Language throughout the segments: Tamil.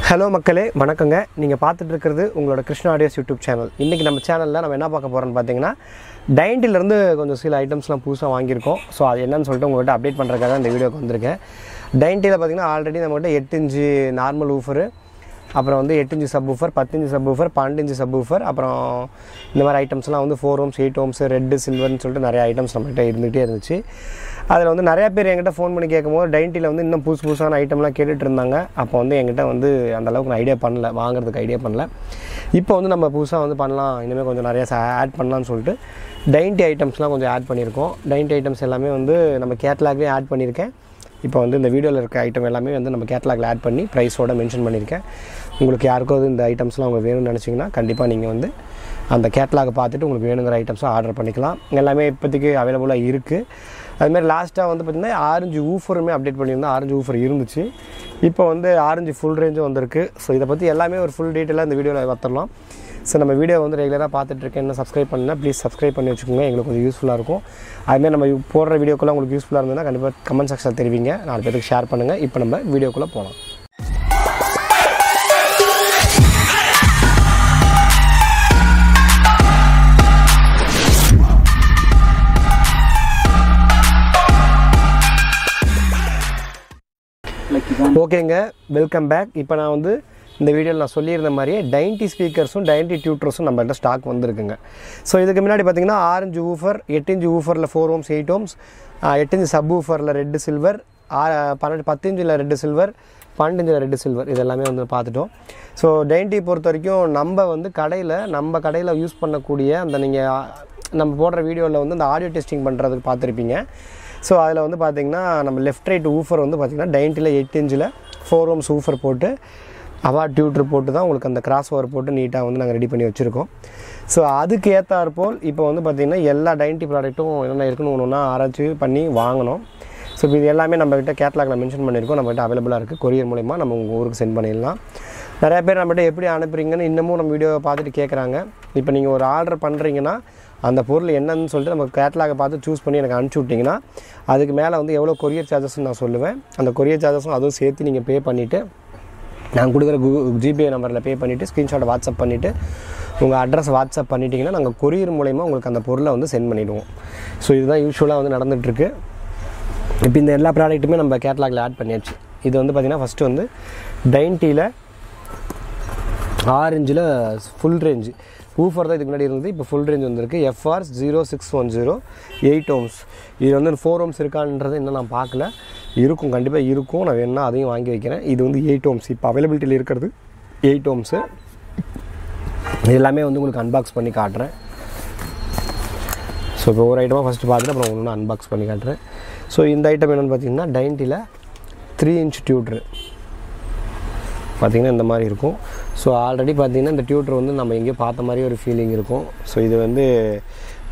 ஹலோ மக்களே, வணக்கங்க. நீங்கள் பார்த்துட்டு இருக்கிறது உங்களோட கிருஷ்ணா ஆடியோஸ் யூடியூப் சேனல். இன்றைக்கி நம்ம சேனலில் நம்ம என்ன பார்க்க போகிறோம்னு பார்த்தீங்கன்னா, டைண்டிலேருந்து கொஞ்சம் சில ஐட்டம்ஸ்லாம் புதுசாக வாங்கியிருக்கோம். ஸோ அது என்னன்னு சொல்லிட்டு உங்கள்கிட்ட அப்டேட் பண்ணுறதுக்காக இந்த வீடியோக்கு வந்திருக்கேன். டைண்டியில் பார்த்தீங்கன்னா ஆல்ரெடி நம்மகிட்ட 8 இன்ச்சு நார்மல் ஊஃபரு, அப்புறம் வந்து 8 inch subwoofer, 10 inch subwoofer, 12 inch subwoofer, அப்புறம் இந்த மாதிரி ஐட்டம்ஸ்லாம் வந்து 4 ohms 8 ohms ரெட்டு சில்வர்னு சொல்லிட்டு நிறைய ஐட்டம்ஸ் நம்மகிட்ட இருந்துகிட்டே இருந்துச்சு. அதில் வந்து நிறையா பேர் என்கிட்ட ஃபோன் பண்ணி கேட்கும்போது டைண்டியில் வந்து இன்னும் புதுசான ஐட்டம்லாம் கேட்டுட்டு இருந்தாங்க. அப்போ வந்து என்கிட்ட வந்து அந்தளவுக்கு நான் ஐடியா பண்ணல, வாங்குறதுக்கு ஐடியா பண்ணல. இப்போ வந்து நம்ம புதுசாக வந்து பண்ணலாம், இனிமேல் கொஞ்சம் நிறையா ஆட் பண்ணலான்னு சொல்லிட்டு டைண்டி ஐட்டம்ஸ்லாம் கொஞ்சம் ஆட் பண்ணியிருக்கோம். டைண்டி ஐட்டம்ஸ் எல்லாமே வந்து நம்ம கேட்லாக்லேயே ஆட் பண்ணியிருக்கேன். இப்போ வந்து இந்த வீடியோவில் இருக்க ஐட்டம் எல்லாமே வந்து நம்ம கேட்லாகில் ஆட் பண்ணி ப்ரைஸோடு மென்ஷன் பண்ணியிருக்கேன். உங்களுக்கு யாருக்காவது இந்த ஐட்டம்ஸ்லாம் அவங்க வேணும்னு நினச்சிங்கன்னா கண்டிப்பாக நீங்கள் வந்து அந்த கேட்லாகை பார்த்துட்டு உங்களுக்கு வேணுங்கிற ஐட்டம்ஸை ஆர்டர் பண்ணிக்கலாம். எல்லாமே இப்போதைக்கு அவைலபிளாக இருக்குது. அதுமாதிரி லாஸ்ட்டாக வந்து பார்த்திங்கன்னா ஆரஞ்சு ஊஃபருமே அப்டேட் பண்ணியிருந்தோம். ஆரஞ்சு ஊஃபர் இருந்துச்சு. இப்போ வந்து ஆரஞ்சு ஃபுல் ரேஞ்சும் வந்திருக்கு. ஸோ இதை பற்றி எல்லாமே ஒரு ஃபுல் டீட்டெயிலாக இந்த வீடியோவில் பார்த்துடலாம். ஸோ நம்ம வீடியோ வந்து ரெகுலராக பார்த்துட்ருக்கேன். என்ன சப்ஸ்கிரைப் பண்ணால் ப்ளீஸ் சப்ஸ்கிரைப் பண்ணி வச்சுக்கோங்க, எங்களுக்கு கொஞ்சம் யூஸ்ஃபுல்லாக இருக்கும். அதுமாதிரி நம்ம போடுற வீடியோக்குள்ளே உங்களுக்கு யூஸ்ஃபுல்லாக இருந்ததுன்னா கண்டிப்பாக கமெண்ட் செக்ஷனில் தெரிவிங்க, 4 பேருக்கு ஷேர் பண்ணுங்கள். இப்போ நம்ம வீடியோக்குள்ளே போகலாம். ஓகேங்க, வெல்கம் பேக். இப்போ நான் வந்து இந்த வீடியோவில் நான் சொல்லியிருந்த மாதிரியே டைண்டி ஸ்பீக்கர்ஸும் டைண்டி டியூட்டர்ஸும் நம்மள்கிட்ட ஸ்டாக் வந்துருக்குங்க. ஸோ இதுக்கு முன்னாடி பார்த்திங்கன்னா ஆரஞ்சு ஊஃபர், 8 இன்ச்சு ஊஃபரில் 4 ohms 8 ohms, 8 இன்ச்சு சப் ஊஃபரில் ரெட்டு சில்வர், 10 இன்ச்சில் ரெட்டு சில்வர், 12 இன்ச்சில் ரெட்டு சில்வர், இதெல்லாமே வந்து பார்த்துட்டோம். ஸோ டைண்டி பொறுத்த வரைக்கும் நம்ம கடையில் யூஸ் பண்ணக்கூடிய அந்த நம்ம போடுற வீடியோவில் வந்து அந்த ஆடியோ டெஸ்டிங் பண்ணுறதுக்கு பார்த்துருப்பீங்க. ஸோ அதில் வந்து பார்த்திங்கன்னா நம்ம லெஃப்ட் ரைட் ஊஃபர் வந்து பார்த்திங்கன்னா டைண்டியில் 8 இன்ச்சில் 4 ohms ஊஃபர் போட்டு அவார்ட் டியூட்டர் போட்டு தான் உங்களுக்கு அந்த கிராஸ் ஓவர் போட்டு நீட்டாக வந்து நாங்கள் ரெடி பண்ணி வச்சுருக்கோம். ஸோ அதுக்கு ஏற்றாற்போல் இப்போ வந்து பார்த்திங்கன்னா எல்லா டைண்டி ப்ராடக்ட்டும் என்னென்ன இருக்குன்னு ஒன்று ஆராய்ச்சி பண்ணி வாங்கணும். ஸோ இது எல்லாமே நம்மகிட்ட கேட்லாகில் மென்ஷன் பண்ணியிருக்கோம். நம்மகிட்ட அவைலபிளாக இருக்குது. கொரியர் மூலிமா நம்ம உங்கள் ஊருக்கு சென்ட் பண்ணிடலாம். நிறையா பேர் நம்மகிட்ட எப்படி அனுப்புறீங்கன்னு இன்னமும் நம்ம வீடியோவை பார்த்துட்டு கேட்குறாங்க. இப்போ நீங்கள் ஒரு ஆர்டர் பண்ணுறீங்கன்னா அந்த பொருள் என்னன்னு சொல்லிட்டு நம்ம கேட்லாகை பார்த்து சூஸ் பண்ணி எனக்கு அனுப்பிச்சி விட்டிங்கன்னா அதுக்கு மேலே வந்து எவ்வளோ கொரியர் சார்ஜஸ்ன்னு நான் சொல்லுவேன். அந்த கொரியர் சார்ஜஸும் அதுவும் சேர்த்து நீங்கள் பே பண்ணிவிட்டு நான் கொடுக்குற ஜிபே நம்பரில் பே பண்ணிவிட்டு ஸ்க்ரீன்ஷாட்டை வாட்ஸ்அப் பண்ணிவிட்டு உங்கள் அட்ரஸ் வாட்ஸ்அப் பண்ணிட்டீங்கன்னா நாங்கள் கொரியர் மூலமா உங்களுக்கு அந்த பொருளை வந்து சென்ட் பண்ணிவிடுவோம். ஸோ இதுதான் யூஸ்வலாக வந்து நடந்துகிட்ருக்கு. இப்போ இந்த எல்லா ப்ராடக்ட்டுமே நம்ம கேட்லாகில் ஆட் பண்ணியாச்சு. இது வந்து பார்த்திங்கன்னா ஃபஸ்ட்டு வந்து டைண்டியில் ஆரஞ்சில் ஃபுல் ரேஞ்சு ஊஃபர் தான் இதுக்கு முன்னாடி இருந்தது. இப்போ ஃபுல் ரேஞ்ச் வந்திருக்கு. FR 0610 8 ohms. இது வந்து 4 ohms இருக்கான்றது இன்னும் நான் பார்க்கல. இருக்கும், கண்டிப்பாக இருக்கும். நான் வேணுன்னா அதையும் வாங்கி வைக்கிறேன். இது வந்து 8 ohms இப்போ அவைலபிலிட்டியில் இருக்கிறது 8 ohms. இது எல்லாமே வந்து உங்களுக்கு அன்பாக்ஸ் பண்ணி காட்டுறேன். ஸோ இப்போ ஒரு ஐட்டமாக ஃபஸ்ட்டு பார்த்துட்டு அப்புறம் ஒன்று அன்பாக்ஸ் பண்ணி காட்டுறேன். ஸோ இந்த ஐட்டம் என்னென்னு பார்த்தீங்கன்னா டைண்டியில் 3 inch டியூட்ரு பார்த்திங்கன்னா இந்த மாதிரி இருக்கும். ஸோ ஆல்ரெடி பார்த்திங்கன்னா இந்த டியூட்டர் வந்து நம்ம எங்கேயோ பார்த்த மாதிரி ஒரு ஃபீலிங் இருக்கும். ஸோ இது வந்து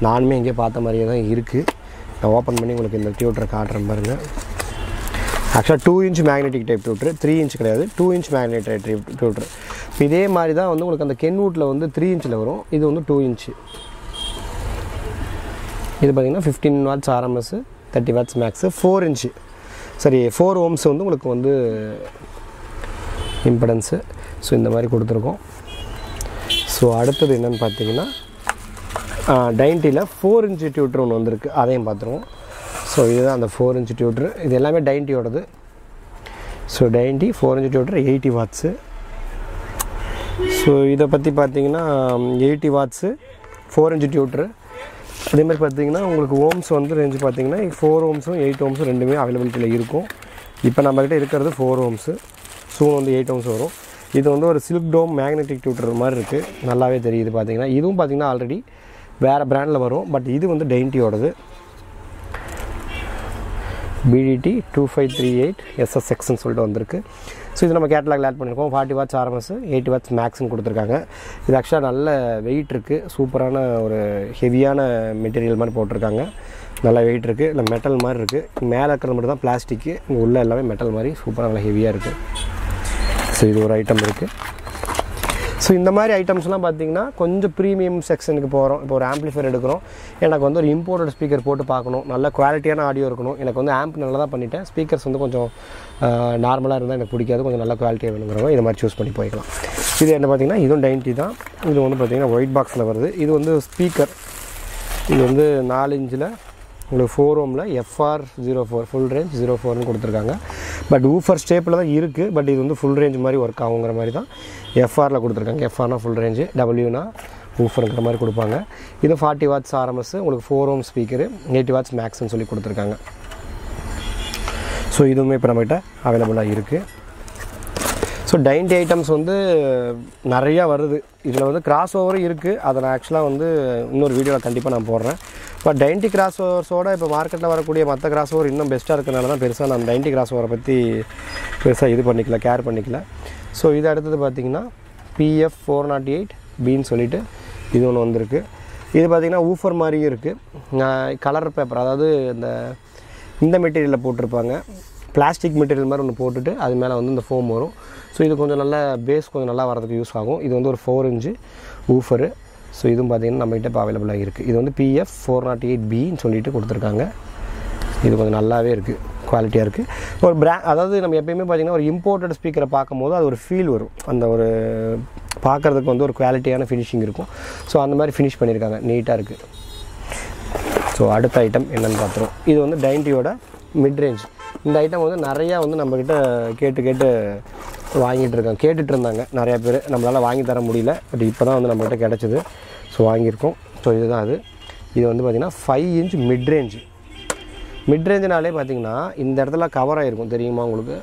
நானுமே எங்கேயோ பார்த்த மாதிரியே தான் இருக்குது. நான் ஓப்பன் பண்ணி உங்களுக்கு இந்த டியூட்டரை காட்டுறேன் பாருங்கள். ஆக்சுவலாக 2 inch மேக்னெட்டிக் டைப் டியூட்ரு, 3 inch கிடையாது, 2 inch மேக்னெட்டிக் டைப் டியூட்ரு. இப்போ இதே மாதிரி தான் வந்து உங்களுக்கு அந்த கென்வுட்டில் வந்து 3 inchல வரும். இது வந்து 2 inch. இது பார்த்திங்கன்னா 15 watts RMS, 30 watts max, 4 inch 4 ohms வந்து உங்களுக்கு வந்து இம்படன்ஸு. ஸோ இந்த மாதிரி கொடுத்துருக்கோம். ஸோ அடுத்தது என்னென்னு பார்த்தீங்கன்னா டைண்டியில் 4 inch டியூட்ரு ஒன்று வந்திருக்கு, அதையும் பார்த்துருவோம். ஸோ இதுதான் அந்த 4 inch டியூட்ரு. இது எல்லாமே டைண்டியோடது. So டைண்டி 4 inch டியூட்ரு 80 watts. ஸோ இதை பற்றி பார்த்தீங்கன்னா 80 watts 4 inch டியூட்ரு. அதேமாதிரி பார்த்தீங்கன்னா உங்களுக்கு ஓம்ஸ் வந்து ரேஞ்சு பார்த்தீங்கன்னா 4 ohms 8 ohms ரெண்டுமே அவைலபிலிட்டியில் இருக்கும். இப்போ நம்மக்கிட்ட இருக்கிறது 4 ohms. சூன் வந்து 8 ohms வரும். இது வந்து ஒரு சில்க் டோம் மேக்னெட்டிக் டியூட்டர் மாதிரி இருக்குது, நல்லாவே தெரியுது பார்த்தீங்கன்னா. இதுவும் பார்த்திங்கன்னா ஆல்ரெடி வேறு பிராண்டில் வரும், பட் இது வந்து டைண்டியோடது. BDT 2538 SSXன்னு சொல்லிட்டு வந்திருக்கு. ஸோ இது நம்ம கேட்லாகில் ஆட் பண்ணியிருக்கோம். 40 watts RMS, 80 watts மேக்ஸ்ன்னு கொடுத்துருக்காங்க. இது ஆக்சுவலாக நல்ல வெயிட் இருக்குது, சூப்பரான ஒரு ஹெவியான மெட்டீரியல் மாதிரி போட்டிருக்காங்க. நல்லா வெயிட் இருக்குது, இல்லை மெட்டல் மாதிரி இருக்குது. மேலே இருக்கிறது மட்டும் தான் பிளாஸ்டிக்கு, இங்கே உள்ள எல்லாமே மெட்டல் மாதிரி சூப்பராக நல்லா ஹெவியாக இருக்குது. ஸோ இது ஒரு ஐட்டம் இருக்குது. ஸோ இந்த மாதிரி ஐட்டம்ஸ்லாம் பார்த்தீங்கன்னா கொஞ்சம் ப்ரீமியம் செக்ஷனுக்கு போகிறோம். இப்போ ஒரு ஆம்பிளிஃபையர் எடுக்கிறோம், எனக்கு வந்து ஒரு இம்போர்ட்டட் ஸ்பீக்கர் போட்டு பார்க்கணும், நல்ல குவாலிட்டியான ஆடியோ இருக்கணும், எனக்கு வந்து ஆம்ப் நல்லா தான் பண்ணிட்டேன், ஸ்பீக்கர்ஸ் வந்து கொஞ்சம் நார்மலாக இருந்தால் எனக்கு பிடிக்காது, கொஞ்சம் நல்ல குவாலிட்டியாக வேணுங்கிறவங்க இது மாதிரி சூஸ் பண்ணி போய்க்கலாம். இது என்ன பார்த்தீங்கன்னா இதுவும் டைன்டி தான். இது வந்து பார்த்திங்கன்னா ஒயிட் பாக்ஸில் வருது. இது வந்து ஸ்பீக்கர், இது வந்து 4 இன்ச்சில் உங்களுக்கு 4 ohmல FR04 ஃபுல் ரேஞ்ச் 04ன்னு கொடுத்துருக்காங்க. பட் ஊஃபர் ஸ்டேப்பில் தான் இருக்குது. பட் இது வந்து ஃபுல் ரேஞ்ச் மாதிரி ஒர்க் ஆகுங்கிற மாதிரி தான் FRல கொடுத்துருக்காங்க. FRனா ஃபுல் ரேஞ்சு, Wனா ஊஃபருங்கிற மாதிரி கொடுப்பாங்க. இது 40 watts RMS, உங்களுக்கு 4 ohm ஸ்பீக்கரு, 80 watts மேக்ஸ்ன்னு சொல்லி கொடுத்துருக்காங்க. ஸோ இதுவுமே இப்போ நம்மகிட்ட அவைலபிளாக இருக்குது. ஸோ டைன்டி ஐட்டம்ஸ் வந்து நிறையா வருது. இதில் வந்து கிராஸ் ஓவரும் இருக்குது. அதை நான் ஆக்சுவலாக வந்து இன்னொரு வீடியோவில் கண்டிப்பாக நான் போடுறேன். பட் டைன்டி கிராஸ் ஓவர்ஸோட இப்போ மார்க்கெட்டில் வரக்கூடிய மற்ற கிராஸ் ஓவர் இன்னும் பெஸ்ட்டாக இருக்கிறனால தான் பெருசாக நான் டைன்டி கிராஸ் ஓவரை பற்றி பெருசாக இது பண்ணிக்கல, கேர் பண்ணிக்கல. ஸோ இது அடுத்தது பார்த்திங்கன்னா PF408Bன்னு சொல்லிட்டு இது ஒன்று வந்திருக்கு. இது பார்த்திங்கன்னா ஊஃபர் மாதிரியும் இருக்குது. கலர் பேப்பர், அதாவது இந்த மெட்டீரியலில் போட்டிருப்பாங்க, பிளாஸ்டிக் மெட்டீரியல் மாதிரி ஒன்று போட்டுட்டு அது மேலே வந்து இந்த ஃபோம் வரும். ஸோ இது கொஞ்சம் நல்லா பேஸ் கொஞ்சம் நல்லா வரதுக்கு யூஸ் ஆகும். இது வந்து ஒரு 4 inch ஊஃபரு. ஸோ இதுவும் பார்த்திங்கன்னா நம்மகிட்ட இப்போ அவைலபிளாக இருக்குது. இது வந்து PF408Bன்னு சொல்லிட்டு கொடுத்துருக்காங்க. இது கொஞ்சம் நல்லாவே இருக்குது, குவாலிட்டியாக இருக்குது. ஒரு அதாவது நம்ம எப்பயுமே பார்த்திங்கன்னா ஒரு இம்போர்ட்டட் ஸ்பீக்கரை பார்க்கும்போது அது ஒரு ஃபீல் வரும், அந்த ஒரு பார்க்குறதுக்கு வந்து ஒரு குவாலிட்டியான ஃபினிஷிங் இருக்கும். ஸோ அந்த மாதிரி ஃபினிஷ் பண்ணியிருக்காங்க, நீட்டாக இருக்குது. ஸோ அடுத்த ஐட்டம் என்னென்னு பார்த்துருவோம். இது வந்து டைன்டியோட மிட் ரேஞ்ச். இந்த ஐட்டம் வந்து நிறையா வந்து நம்மக்கிட்ட கேட்டு கேட்டுட்டு இருந்தாங்க நிறையா பேர். நம்மளால் வாங்கி தர முடியல. பட் இப்போ தான் வந்து நம்மகிட்ட கிடச்சிது. ஸோ வாங்கியிருக்கோம். ஸோ இதுதான் அது. இது வந்து பார்த்திங்கன்னா 5 inch மிட் ரேஞ்சு. மிட் ரேஞ்சுனாலே பார்த்திங்கன்னா இந்த இடத்துல கவர் ஆகிருக்கும், தெரியுமா உங்களுக்கு?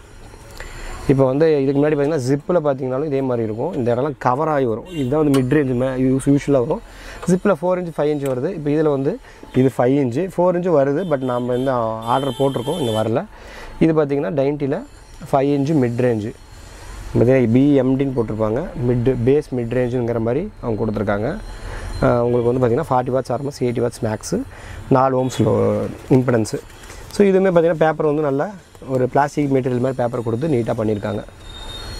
இப்போ வந்து இதுக்கு முன்னாடி பார்த்திங்கன்னா ஜிப்பில் பார்த்திங்கனாலும் இதே மாதிரி இருக்கும், இந்த இடம்லாம் கவர் ஆகி வரும். இதுதான் வந்து மிட் ரேஞ்சு யூஸ்வலாக வரும். ஜிப்பில் 4 inch 5 inch வருது. இப்போ இதில் வந்து இது 5 inch 4 inch வருது. பட் நம்ம இந்த ஆர்டர் போட்டிருக்கோம், இங்கே வரல. இது பார்த்திங்கன்னா டைன்ட்டியில் 5 inch மிட் ரேஞ்சு, பார்த்தீங்கன்னா BMDன்னு போட்டிருப்பாங்க, பேஸ் மிட் ரேஞ்சுங்கிற மாதிரி அவங்க கொடுத்துருக்காங்க. உங்களுக்கு வந்து பார்த்திங்கன்னா 40 watts RMS, 80 watts max, 4 ohms impedance. So இதுவுமே பார்த்திங்கன்னா பேப்பர் வந்து நல்லா ஒரு பிளாஸ்டிக் மெட்டீரியல் மாதிரி பேப்பர் கொடுத்து நீட்டாக பண்ணியிருக்காங்க.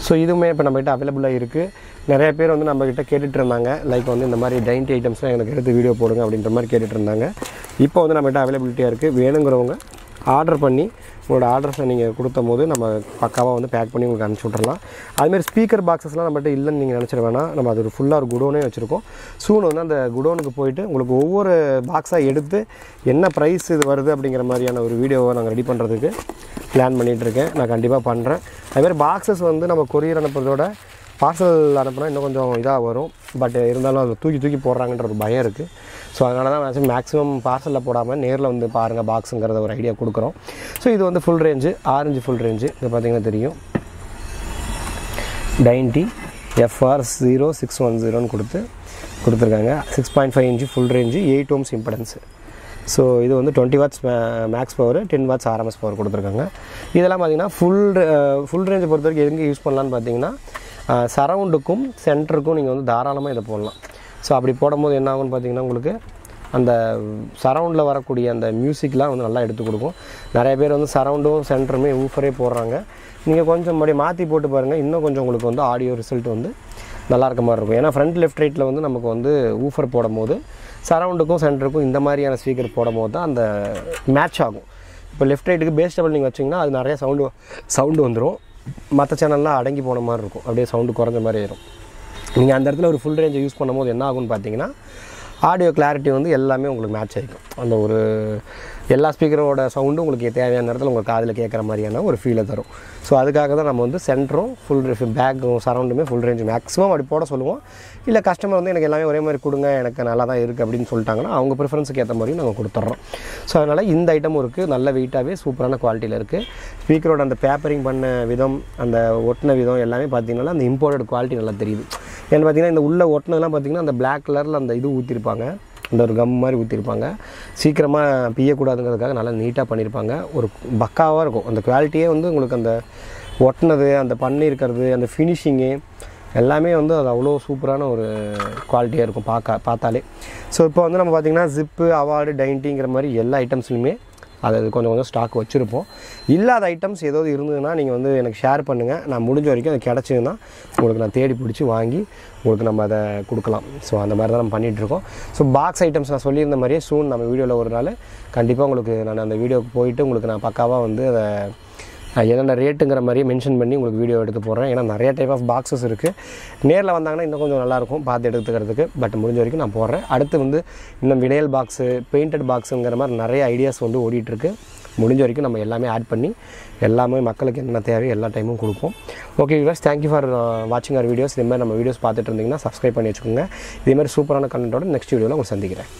ஸோ இதுவுமே இப்போ நம்மகிட்ட அவைலபிளாக இருக்குது. நிறைய பேர் வந்து நம்மக்கிட்ட கேட்டுட்டு இருந்தாங்க, லைக் வந்து இந்த மாதிரி டைன்டி ஐட்டம்ஸ்லாம் எனக்கு எடுத்து வீடியோ போடுங்க அப்படின்ற மாதிரி கேட்டுட்டு இருந்தாங்க. இப்போ வந்து நம்மகிட்ட அவைலபிலிட்டியாக இருக்குது. வேணுங்கிறவங்க ஆர்டர் பண்ணி உங்களோட ஆர்டர்ஸை நீங்கள் கொடுத்தும் போது நம்ம பக்காவாக வந்து பேக் பண்ணி உங்களுக்கு அனுப்பிச்சி விட்றலாம். அதுமாதிரி ஸ்பீக்கர் பாக்ஸஸ்லாம் நம்மகிட்ட இல்லைன்னு நீங்கள் நினச்சிட வேணாம். நம்ம அது ஒரு ஃபுல்லாக ஒரு குடோனே வச்சுருக்கோம். சூன் வந்து அந்த குடோனுக்கு போயிட்டு உங்களுக்கு ஒவ்வொரு பாக்ஸாக எடுத்து என்ன ப்ரைஸ் இது வருது அப்படிங்கிற மாதிரியான ஒரு வீடியோவை நாங்கள் ரெடி பண்ணுறதுக்கு பிளான் பண்ணிகிட்ருக்கேன். நான் கண்டிப்பாக பண்ணுறேன். அதுமாதிரி பாக்ஸஸ் வந்து நம்ம கொரியர் அனுப்புறதோட பார்சல் அனுப்புனா இன்னும் கொஞ்சம் இதாக வரும். பட் இருந்தாலும் அது தூக்கி போடுறாங்கன்ற ஒரு பயம் இருக்குது. ஸோ அதனால தான் மேக்ஸிமம் பார்சலில் போடாமல் நேரில் வந்து பாருங்கள் பாக்ஸுங்கிறத ஒரு ஐடியா கொடுக்குறோம். ஸோ இது வந்து full range, orange full range. இது பார்த்திங்கன்னா தெரியும், டைன்டி FR0610ன்னு கொடுத்துருக்காங்க. 6.5 inch full range, 8 ohms impedance. So இது வந்து 20 watts max power, 10 watts RMS power கொடுத்துருக்காங்க. இதெல்லாம் பார்த்திங்கன்னா ஃபுல் ரேஞ்சை பொறுத்த வரைக்கும் எங்கே யூஸ் பண்ணலான்னு பார்த்தீங்கன்னா சரவுண்டுக்கும் சென்டருக்கும் நீங்கள் வந்து தாராளமாக இதை போடலாம். ஸோ அப்படி போடும்போது என்ன ஆகும்னு பார்த்தீங்கன்னா உங்களுக்கு அந்த சரவுண்டில் வரக்கூடிய அந்த மியூசிக்லாம் வந்து நல்லா எடுத்து கொடுக்கும். நிறைய பேர் வந்து சரவுண்டும் சென்டருமே ஊஃபரே போடுறாங்க. நீங்கள் கொஞ்சம் மறுபடியும் மாற்றி போட்டு பாருங்கள், இன்னும் கொஞ்சம் உங்களுக்கு வந்து ஆடியோ ரிசல்ட் வந்து நல்லா இருக்க மாதிரி இருக்கும். ஏன்னா ஃப்ரண்ட் லெஃப்ட் ரைட்டில் வந்து நமக்கு வந்து ஊஃபர் போடும் போது சரவுண்டுக்கும் சென்டருக்கும் இந்த மாதிரியான ஸ்பீக்கர் போடும் போது தான் அந்த மேட்ச் ஆகும். இப்போ லெஃப்ட் ரைட்டுக்கு பேஸ் டபுள் நீங்கள் வச்சிங்கன்னா அது நிறைய சவுண்டு வந்துடும். மற்ற சேனல்லாம் அடங்கி போன மாதிரி இருக்கும், அப்படியே சவுண்டு குறைஞ்ச மாதிரி ஆயிரும். நீங்கள் அந்த இடத்துல ஒரு ஃபுல் ரேஞ்சை யூஸ் பண்ணும்போது என்ன ஆகும்னு பார்த்தீங்கன்னா ஆடியோ கிளாரிட்டி வந்து எல்லாமே உங்களுக்கு மேட்ச் ஆகிக்கும். அந்த ஒரு எல்லா ஸ்பீக்கரோட சவுண்டும் உங்களுக்கு தேவையான நேரத்தில் உங்கள் காதில் கேட்குற மாதிரியான ஒரு ஃபீலை தரும். ஸோ அதுக்காக தான் நம்ம வந்து சென்டரும் ஃபுல் பேக்கும் சரௌண்டுமே ஃபுல் ரேஞ்சு மேக்ஸிமம் அப்படி போட சொல்லுவோம். இல்லை கஸ்டமர் வந்து எனக்கு எல்லாமே ஒரே மாதிரி கொடுங்க, எனக்கு நல்லா தான் இருக்குது அப்படின்னு சொல்லிட்டாங்கன்னா அவங்க ப்ரிஃபரன்ஸுக்கு ஏற்ற மாதிரியும் நாங்கள் கொடுத்துட்றோம். ஸோ அதனால் இந்த ஐட்டமும் இருக்குது, நல்ல வெயிட்டாகவே சூப்பரான குவாலிட்டியில் இருக்குது. ஸ்பீக்கரோட அந்த பேப்பரிங் பண்ண விதம், அந்த ஒட்டின விதம் எல்லாமே பார்த்திங்கன்னா அந்த இம்போர்ட்டட் குவாலிட்டி நல்லா தெரியுது. ஏன்னு பார்த்திங்கன்னா இந்த உள்ள ஒட்டினதுலாம் பார்த்திங்கன்னா அந்த பிளாக் கலரில் அந்த இது ஊற்றிருப்பாங்க, அந்த ஒரு கம் மாதிரி ஊற்றிருப்பாங்க. சீக்கிரமாக பிய்யக்கூடாதுங்கிறதுக்காக நல்லா நீட்டாக பண்ணியிருப்பாங்க. ஒரு பக்காவாக இருக்கும் அந்த குவாலிட்டியே வந்து உங்களுக்கு அந்த ஒட்டினது, அந்த பண்ணியிருக்கிறது, அந்த ஃபினிஷிங்கு எல்லாமே வந்து அது அவ்வளோ சூப்பரான ஒரு குவாலிட்டியாக இருக்கும் பார்த்தாலே. ஸோ இப்போ வந்து நம்ம பார்த்திங்கன்னா ஜிப்பு, அவார்டு, டைன்ட்டிங்கிற மாதிரி எல்லா ஐட்டம்ஸ்லையுமே அது கொஞ்சம் ஸ்டாக் வச்சுருப்போம். இல்லாத ஐட்டம்ஸ் ஏதாவது இருந்ததுன்னா நீங்கள் வந்து எனக்கு ஷேர் பண்ணுங்கள். நான் முடிஞ்ச வரைக்கும் அது கிடச்சிதுன்னா உங்களுக்கு நான் தேடி பிடிச்சி வாங்கி உங்களுக்கு நம்ம அதை கொடுக்கலாம். ஸோ அந்த மாதிரி தான் நம்ம பண்ணிகிட்ருக்கோம். ஸோ பாக்ஸ் ஐட்டம்ஸ் நான் சொல்லியிருந்த மாதிரியே சூன் நம்ம வீடியோவில் ஒரு நாள் கண்டிப்பாக உங்களுக்கு நான் அந்த வீடியோவுக்கு போயிட்டு உங்களுக்கு நான் பக்காவாக வந்து அதை என்னென்ன ரேட்டுங்கிற மாதிரியே மென்ஷன் பண்ணி உங்களுக்கு வீடியோ எடுத்து போடுறேன். ஏன்னா நிறைய டைப் ஆஃப் பாக்ஸஸ் இருக்குது. நேரில் வந்தாங்கன்னா இன்னும் கொஞ்சம் நல்லாயிருக்கும் பார்த்து எடுத்துக்கிறதுக்கு. பட் முடிஞ்ச வரைக்கும் நான் போடுறேன். அடுத்து வந்து இன்னும் வினைல் பாக்ஸு, பெயிண்டட் பாக்ஸுங்கிற மாதிரி நிறைய ஐடியாஸ் வந்து ஓடிட்டுருக்கு. முடிஞ்ச வரைக்கும் நம்ம எல்லாமே ஆட் பண்ணி எல்லாமே மக்களுக்கு என்ன தேவையோ எல்லா டைமும் கொடுப்போம். ஓகே வியூவர்ஸ், தேங்க்யூ ஃபார் வாட்சிங் அவர் வீடியோஸ். இதேமாதிரி நம்ம வீடியோஸ் பார்த்துட்டு இருந்தீங்கன்னா சப்ஸ்கிரைப் பண்ணி வச்சுக்கோங்க. இதேமாதிரி சூப்பரான கண்டென்ட்டோட நெக்ஸ்ட் வீடியோவில் உங்களுக்கு சந்திக்கிறேன்.